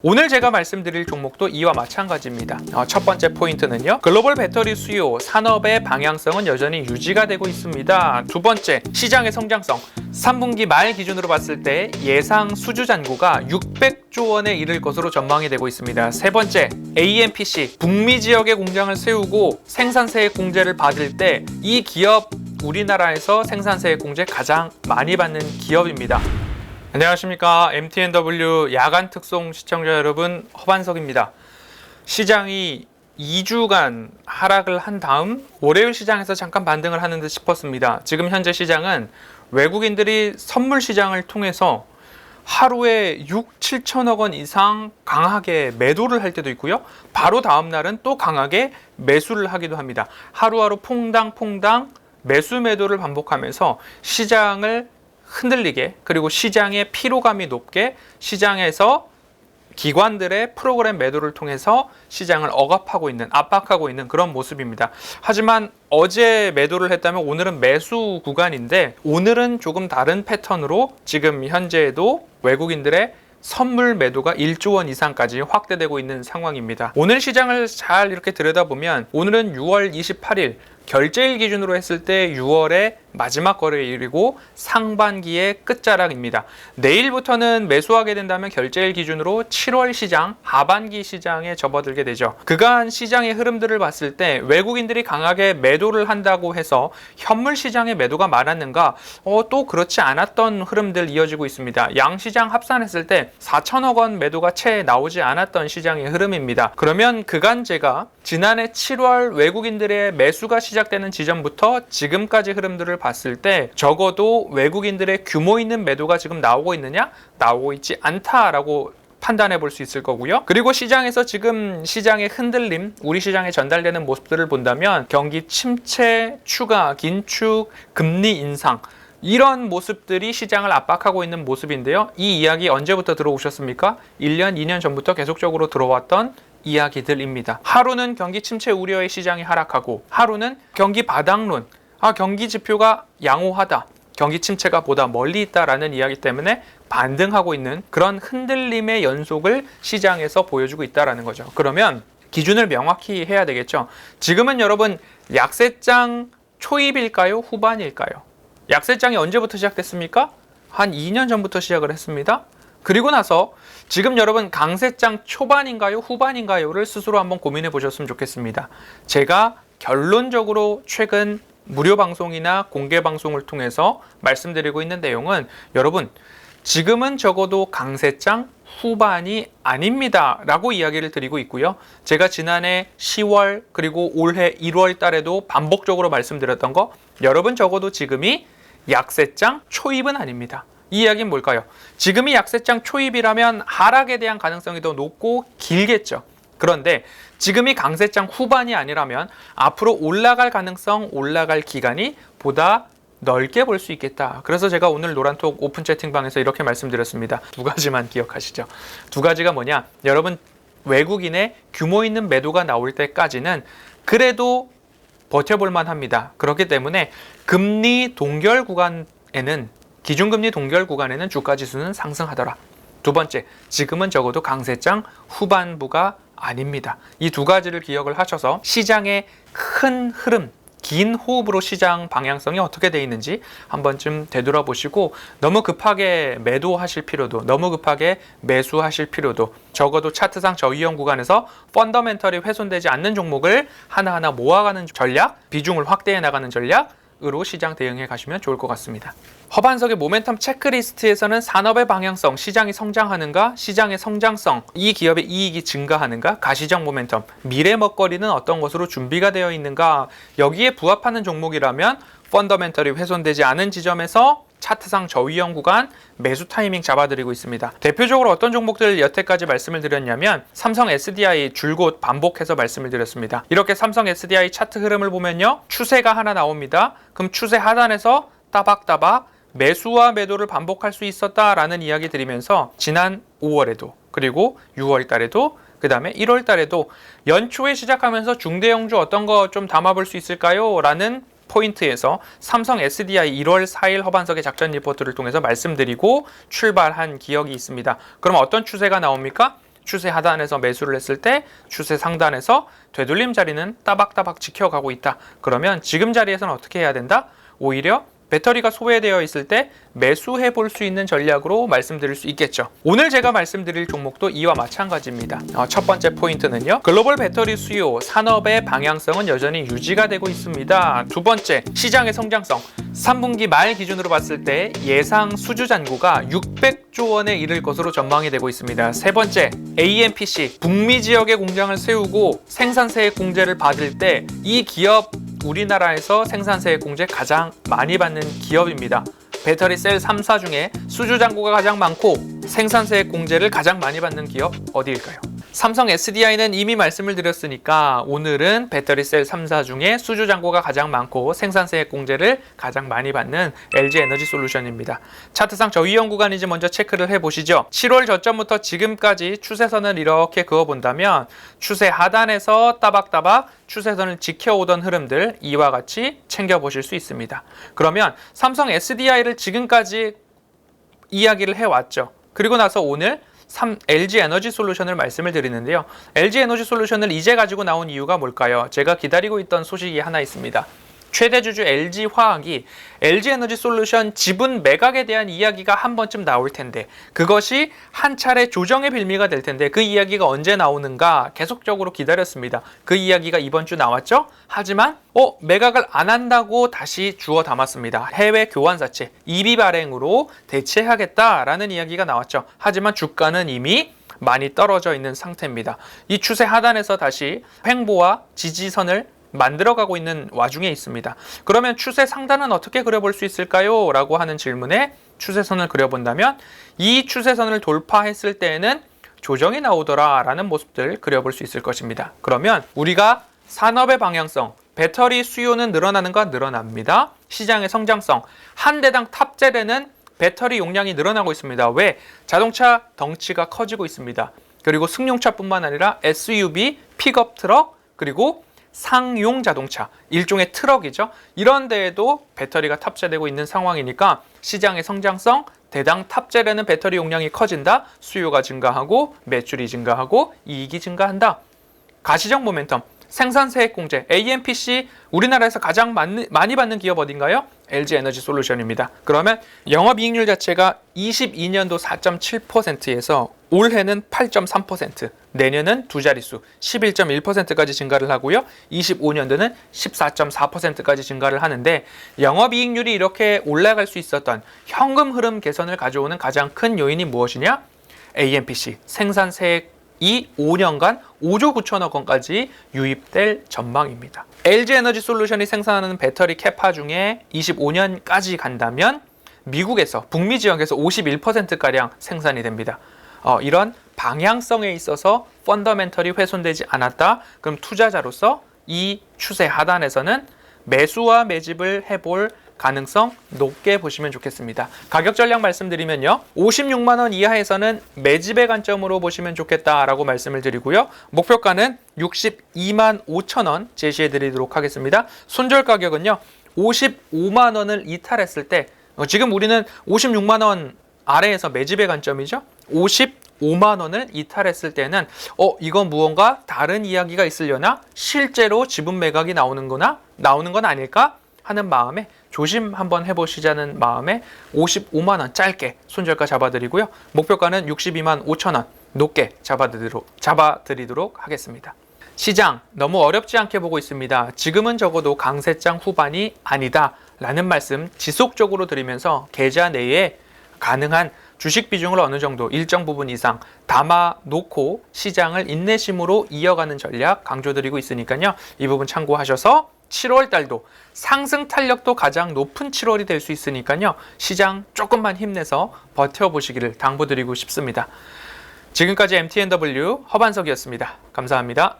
오늘 제가 말씀드릴 종목도 이와 마찬가지입니다. 첫 번째 포인트는요, 글로벌 배터리 수요, 산업의 방향성은 여전히 유지가 되고 있습니다. 두 번째, 시장의 성장성. 3분기 말 기준으로 봤을 때 예상 수주 잔고가 600조 원에 이를 것으로 전망이 되고 있습니다. 세 번째, AMPC, 북미 지역에 공장을 세우고 생산세액 공제를 받을 때 이 기업 우리나라에서 생산세액 공제 가장 많이 받는 기업입니다. 안녕하십니까, MTNW 야간 특송 시청자 여러분, 허반석입니다. 시장이 2주간 하락을 한 다음 월요일 시장에서 잠깐 반등을 하는 듯 싶었습니다. 지금 현재 시장은 외국인들이 선물 시장을 통해서 하루에 6, 7천억 원 이상 강하게 매도를 할 때도 있고요. 바로 다음 날은 또 강하게 매수를 하기도 합니다. 하루하루 퐁당퐁당 매수 매도를 반복하면서 시장을 흔들리게, 그리고 시장의 피로감이 높게, 시장에서 기관들의 프로그램 매도를 통해서 시장을 억압하고 있는, 압박하고 있는 그런 모습입니다. 하지만 어제 매도를 했다면 오늘은 매수 구간인데, 오늘은 조금 다른 패턴으로 지금 현재에도 외국인들의 선물 매도가 1조 원 이상까지 확대되고 있는 상황입니다. 오늘 시장을 잘 이렇게 들여다보면 오늘은 6월 28일 결제일 기준으로 했을 때 6월의 마지막 거래일이고 상반기의 끝자락입니다. 내일부터는 매수하게 된다면 결제일 기준으로 7월 시장, 하반기 시장에 접어들게 되죠. 그간 시장의 흐름들을 봤을 때 외국인들이 강하게 매도를 한다고 해서 현물 시장의 매도가 많았는가? 또 그렇지 않았던 흐름들 이어지고 있습니다. 양시장 합산했을 때 4천억 원 매도가 채 나오지 않았던 시장의 흐름입니다. 그러면 그간 제가 지난해 7월 외국인들의 매수가 시작되는 지점부터 지금까지 흐름들을 봤을 때 적어도 외국인들의 규모 있는 매도가 지금 나오고 있느냐? 나오고 있지 않다라고 판단해 볼 수 있을 거고요. 그리고 시장에서 지금 시장의 흔들림, 우리 시장에 전달되는 모습들을 본다면 경기 침체, 추가 긴축, 금리 인상, 이런 모습들이 시장을 압박하고 있는 모습인데요. 이 이야기 언제부터 들어오셨습니까? 1년, 2년 전부터 계속적으로 들어왔던 이야기들입니다. 하루는 경기 침체 우려의 시장이 하락하고, 하루는 경기 바닥론, 경기 지표가 양호하다, 경기 침체가 보다 멀리 있다라는 이야기 때문에 반등하고 있는 그런 흔들림의 연속을 시장에서 보여주고 있다라는 거죠. 그러면 기준을 명확히 해야 되겠죠. 지금은 여러분 약세장 초입일까요? 후반일까요? 약세장이 언제부터 시작됐습니까? 한 2년 전부터 시작을 했습니다. 그리고 나서 지금 여러분 강세장 초반인가요? 후반인가요?를 스스로 한번 고민해 보셨으면 좋겠습니다. 제가 결론적으로 최근 무료 방송이나 공개 방송을 통해서 말씀드리고 있는 내용은, 여러분 지금은 적어도 강세장 후반이 아닙니다 라고 이야기를 드리고 있고요. 제가 지난해 10월 그리고 올해 1월 달에도 반복적으로 말씀드렸던 거, 여러분 적어도 지금이 약세장 초입은 아닙니다. 이 이야기는 뭘까요? 지금이 약세장 초입이라면 하락에 대한 가능성이 더 높고 길겠죠. 그런데 지금이 강세장 후반이 아니라면 앞으로 올라갈 가능성, 올라갈 기간이 보다 넓게 볼 수 있겠다. 그래서 제가 오늘 노란톡 오픈 채팅방에서 이렇게 말씀드렸습니다. 두 가지만 기억하시죠. 두 가지가 뭐냐? 여러분 외국인의 규모 있는 매도가 나올 때까지는 그래도 버텨볼만 합니다. 그렇기 때문에 금리 동결 구간에는, 기준금리 동결 구간에는 주가지수는 상승하더라. 두 번째, 지금은 적어도 강세장 후반부가 아닙니다. 이 두 가지를 기억을 하셔서 시장의 큰 흐름, 긴 호흡으로 시장 방향성이 어떻게 돼 있는지 한 번쯤 되돌아보시고, 너무 급하게 매도하실 필요도, 너무 급하게 매수하실 필요도, 적어도 차트상 저위험 구간에서 펀더멘털이 훼손되지 않는 종목을 하나하나 모아가는 전략, 비중을 확대해 나가는 전략으로 시장 대응해 가시면 좋을 것 같습니다. 허반석의 모멘텀 체크리스트에서는 산업의 방향성, 시장이 성장하는가, 시장의 성장성, 이 기업의 이익이 증가하는가, 가시적 모멘텀, 미래 먹거리는 어떤 것으로 준비가 되어 있는가, 여기에 부합하는 종목이라면 펀더멘털이 훼손되지 않은 지점에서 차트상 저위험 구간 매수 타이밍 잡아드리고 있습니다. 대표적으로 어떤 종목들 여태까지 말씀을 드렸냐면 삼성 SDI 줄곧 반복해서 말씀을 드렸습니다. 이렇게 삼성 SDI 차트 흐름을 보면요, 추세가 하나 나옵니다. 그럼 추세 하단에서 따박따박 매수와 매도를 반복할 수 있었다라는 이야기 드리면서 지난 5월에도, 그리고 6월 달에도, 그 다음에 1월 달에도 연초에 시작하면서 중대형주 어떤 거 좀 담아볼 수 있을까요? 라는 포인트에서 삼성 SDI 1월 4일 허반석의 작전 리포트를 통해서 말씀드리고 출발한 기억이 있습니다. 그럼 어떤 추세가 나옵니까? 추세 하단에서 매수를 했을 때 추세 상단에서 되돌림 자리는 따박따박 지켜가고 있다. 그러면 지금 자리에서는 어떻게 해야 된다? 오히려 배터리가 소외되어 있을 때 매수해 볼 수 있는 전략으로 말씀드릴 수 있겠죠. 오늘 제가 말씀드릴 종목도 이와 마찬가지입니다. 첫 번째 포인트는요, 글로벌 배터리 수요, 산업의 방향성은 여전히 유지가 되고 있습니다. 두 번째, 시장의 성장성. 3분기 말 기준으로 봤을 때 예상 수주 잔고가 600조 원에 이를 것으로 전망이 되고 있습니다. 세 번째, AMPC, 북미 지역에 공장을 세우고 생산세액 공제를 받을 때 이 기업 우리나라에서 생산세액 공제 가장 많이 받는 기업입니다. 배터리 셀 3사 중에 수주 잔고가 가장 많고 생산세액 공제를 가장 많이 받는 기업 어디일까요? 삼성 SDI는 이미 말씀을 드렸으니까 오늘은 배터리 셀 3사 중에 수주 잔고가 가장 많고 생산세액 공제를 가장 많이 받는 LG에너지솔루션입니다. 차트상 저위험 구간인지 먼저 체크를 해보시죠. 7월 저점부터 지금까지 추세선을 이렇게 그어본다면 추세 하단에서 따박따박 추세선을 지켜오던 흐름들 이와 같이 챙겨보실 수 있습니다. 그러면 삼성 SDI를 지금까지 이야기를 해왔죠. 그리고 나서 오늘 LG에너지솔루션을 말씀을 드리는데요. LG에너지솔루션을 이제 가지고 나온 이유가 뭘까요? 제가 기다리고 있던 소식이 하나 있습니다. 최대 주주 LG화학이 LG에너지솔루션 지분 매각에 대한 이야기가 한 번쯤 나올 텐데 그것이 한 차례 조정의 빌미가 될 텐데 그 이야기가 언제 나오는가 계속적으로 기다렸습니다. 그 이야기가 이번 주 나왔죠? 하지만 매각을 안 한다고 다시 주워 담았습니다. 해외 교환사채 EB 발행으로 대체하겠다라는 이야기가 나왔죠. 하지만 주가는 이미 많이 떨어져 있는 상태입니다. 이 추세 하단에서 다시 횡보와 지지선을 만들어가고 있는 와중에 있습니다. 그러면 추세 상단은 어떻게 그려볼 수 있을까요? 라고 하는 질문에 추세선을 그려본다면 이 추세선을 돌파했을 때에는 조정이 나오더라 라는 모습들 그려볼 수 있을 것입니다. 그러면 우리가 산업의 방향성, 배터리 수요는 늘어나는가? 늘어납니다. 시장의 성장성, 한 대당 탑재되는 배터리 용량이 늘어나고 있습니다. 왜? 자동차 덩치가 커지고 있습니다. 그리고 승용차뿐만 아니라 SUV, 픽업 트럭, 그리고 상용 자동차, 일종의 트럭이죠. 이런 데에도 배터리가 탑재되고 있는 상황이니까 시장의 성장성, 대당 탑재되는 배터리 용량이 커진다. 수요가 증가하고 매출이 증가하고 이익이 증가한다. 가시적 모멘텀, 생산세액 공제, AMPC 우리나라에서 가장 많이 받는 기업 어딘가요? LG에너지솔루션입니다. 그러면 영업이익률 자체가 22년도 4.7%에서 올해는 8.3%, 내년은 두 자릿수 11.1%까지 증가를 하고요. 25년도는 14.4%까지 증가를 하는데 영업이익률이 이렇게 올라갈 수 있었던 현금 흐름 개선을 가져오는 가장 큰 요인이 무엇이냐? AMPC, 생산세액 이 5년간 5조 9천억 원까지 유입될 전망입니다. LG에너지솔루션이 생산하는 배터리 캐파 중에 25년까지 간다면 미국에서, 북미 지역에서 51%가량 생산이 됩니다. 이런 방향성에 있어서 펀더멘털이 훼손되지 않았다. 그럼 투자자로서 이 추세 하단에서는 매수와 매집을 해볼 가능성 높게 보시면 좋겠습니다. 가격 전략 말씀드리면요. 56만 원 이하에서는 매집의 관점으로 보시면 좋겠다라고 말씀을 드리고요. 목표가는 62만 5천 원 제시해 드리도록 하겠습니다. 손절 가격은요. 55만 원을 이탈했을 때 지금 우리는 56만 원 아래에서 매집의 관점이죠. 55만 원을 이탈했을 때는 이건 무언가 다른 이야기가 있으려나? 실제로 지분 매각이 나오는 건 아닐까? 하는 마음에 조심 한번 해보시자는 마음에 55만 원 짧게 손절가 잡아드리고요. 목표가는 62만 5천 원 높게 잡아드리도록 하겠습니다. 시장 너무 어렵지 않게 보고 있습니다. 지금은 적어도 강세장 후반이 아니다 라는 말씀 지속적으로 드리면서 계좌 내에 가능한 주식 비중을 어느 정도 일정 부분 이상 담아놓고 시장을 인내심으로 이어가는 전략 강조드리고 있으니까요. 이 부분 참고하셔서 7월 달도 상승 탄력도 가장 높은 7월이 될 수 있으니까요. 시장 조금만 힘내서 버텨보시기를 당부드리고 싶습니다. 지금까지 MTNW 허반석이었습니다. 감사합니다.